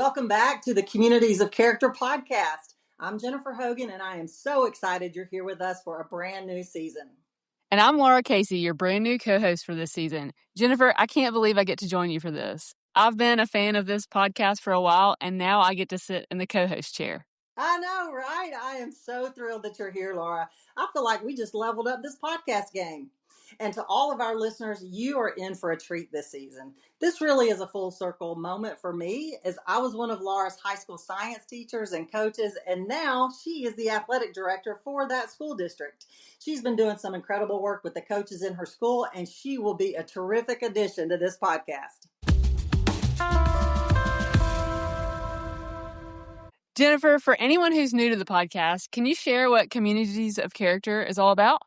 Welcome back to the Communities of Character podcast. I'm Jennifer Hogan, and I am so excited you're here with us for a brand new season. And I'm Laura Casey, your brand new co-host for this season. Jennifer, I can't believe I get to join you for this. I've been a fan of this podcast for a while, and now I get to sit in the co-host chair. I know, right? I am so thrilled that you're here, Laura. I feel like we just leveled up this podcast game. And to all of our listeners, you are in for a treat this season. This really is a full circle moment for me, as I was one of Laura's high school science teachers and coaches, and now she is the athletic director for that school district. She's been doing some incredible work with the coaches in her school, and she will be a terrific addition to this podcast. Jennifer, for anyone who's new to the podcast, can you share what Communities of Character is all about?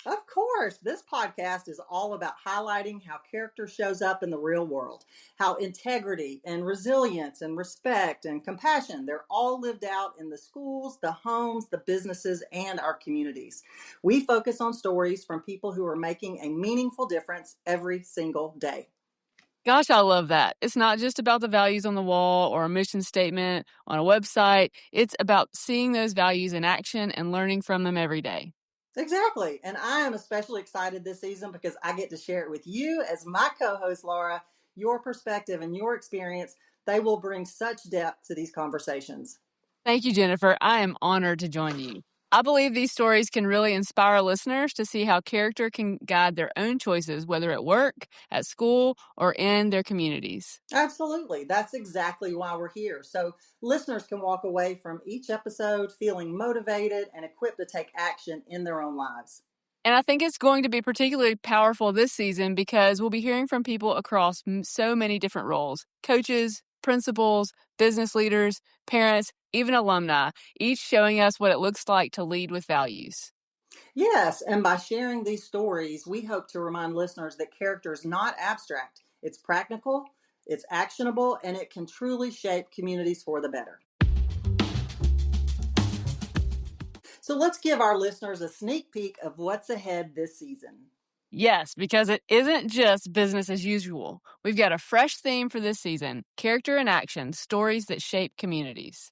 Of course, this podcast is all about highlighting how character shows up in the real world, how integrity and resilience and respect and compassion, they're all lived out in the schools, the homes, the businesses, and our communities. We focus on stories from people who are making a meaningful difference every single day. Gosh, I love that. It's not just about the values on the wall or a mission statement on a website. It's about seeing those values in action and learning from them every day. Exactly. And I am especially excited this season because I get to share it with you as my co-host, Laura. Your perspective and your experience, they will bring such depth to these conversations. Thank you, Jennifer. I am honored to join you. I believe these stories can really inspire listeners to see how character can guide their own choices, whether at work, at school, or in their communities. Absolutely. That's exactly why we're here. So listeners can walk away from each episode feeling motivated and equipped to take action in their own lives. And I think it's going to be particularly powerful this season because we'll be hearing from people across so many different roles: coaches, principals, business leaders, parents, even alumni, each showing us what it looks like to lead with values. Yes, and by sharing these stories, we hope to remind listeners that character is not abstract. It's practical, it's actionable, and it can truly shape communities for the better. So let's give our listeners a sneak peek of what's ahead this season. Yes, because it isn't just business as usual. We've got a fresh theme for this season: character in action, stories that shape communities.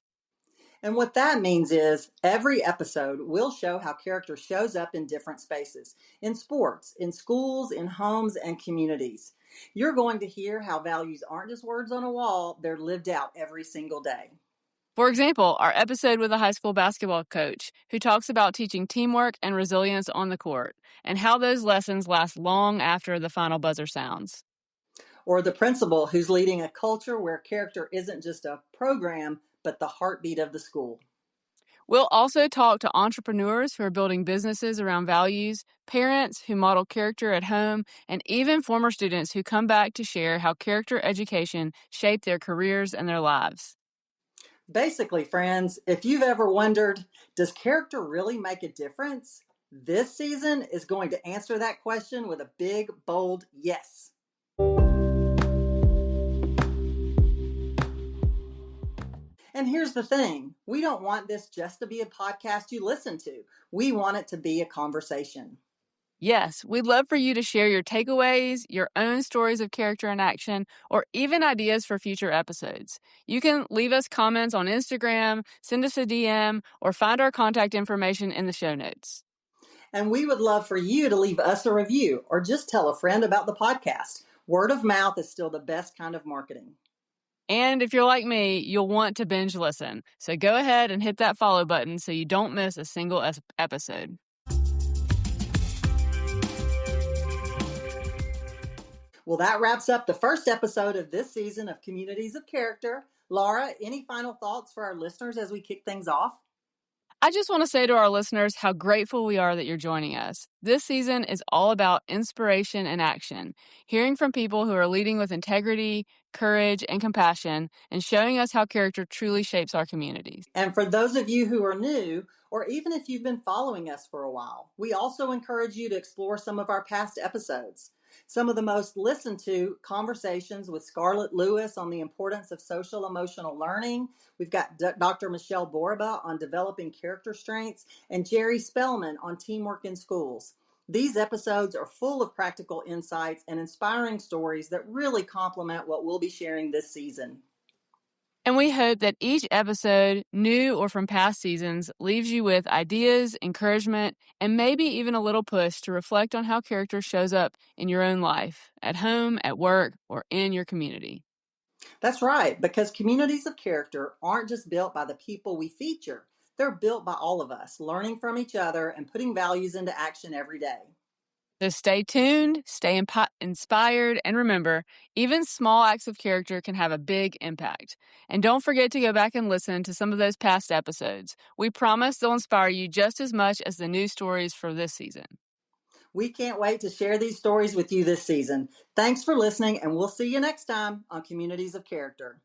And what that means is every episode will show how character shows up in different spaces, in sports, in schools, in homes, and communities. You're going to hear how values aren't just words on a wall, they're lived out every single day. For example, our episode with a high school basketball coach who talks about teaching teamwork and resilience on the court and how those lessons last long after the final buzzer sounds. Or the principal who's leading a culture where character isn't just a program, but the heartbeat of the school. We'll also talk to entrepreneurs who are building businesses around values, parents who model character at home, and even former students who come back to share how character education shaped their careers and their lives. Basically, friends, if you've ever wondered, does character really make a difference? This season is going to answer that question with a big, bold yes. And here's the thing, we don't want this just to be a podcast you listen to. We want it to be a conversation. Yes, we'd love for you to share your takeaways, your own stories of character in action, or even ideas for future episodes. You can leave us comments on Instagram, send us a DM, or find our contact information in the show notes. And we would love for you to leave us a review or just tell a friend about the podcast. Word of mouth is still the best kind of marketing. And if you're like me, you'll want to binge listen. So go ahead and hit that follow button so you don't miss a single episode. Well, that wraps up the first episode of this season of Communities of Character. Laura, any final thoughts for our listeners as we kick things off? I just want to say to our listeners how grateful we are that you're joining us. This season is all about inspiration and action, hearing from people who are leading with integrity, courage, and compassion, and showing us how character truly shapes our communities. And for those of you who are new, or even if you've been following us for a while, we also encourage you to explore some of our past episodes. Some of the most listened to conversations with Scarlett Lewis on the importance of social emotional learning. We've got Dr. Michelle Borba on developing character strengths and Jerry Spellman on teamwork in schools. These episodes are full of practical insights and inspiring stories that really complement what we'll be sharing this season. And we hope that each episode, new or from past seasons, leaves you with ideas, encouragement, and maybe even a little push to reflect on how character shows up in your own life, at home, at work, or in your community. That's right, because communities of character aren't just built by the people we feature, they're built by all of us, learning from each other and putting values into action every day. So stay tuned, stay inspired, and remember, even small acts of character can have a big impact. And don't forget to go back and listen to some of those past episodes. We promise they'll inspire you just as much as the new stories for this season. We can't wait to share these stories with you this season. Thanks for listening, and we'll see you next time on Communities of Character.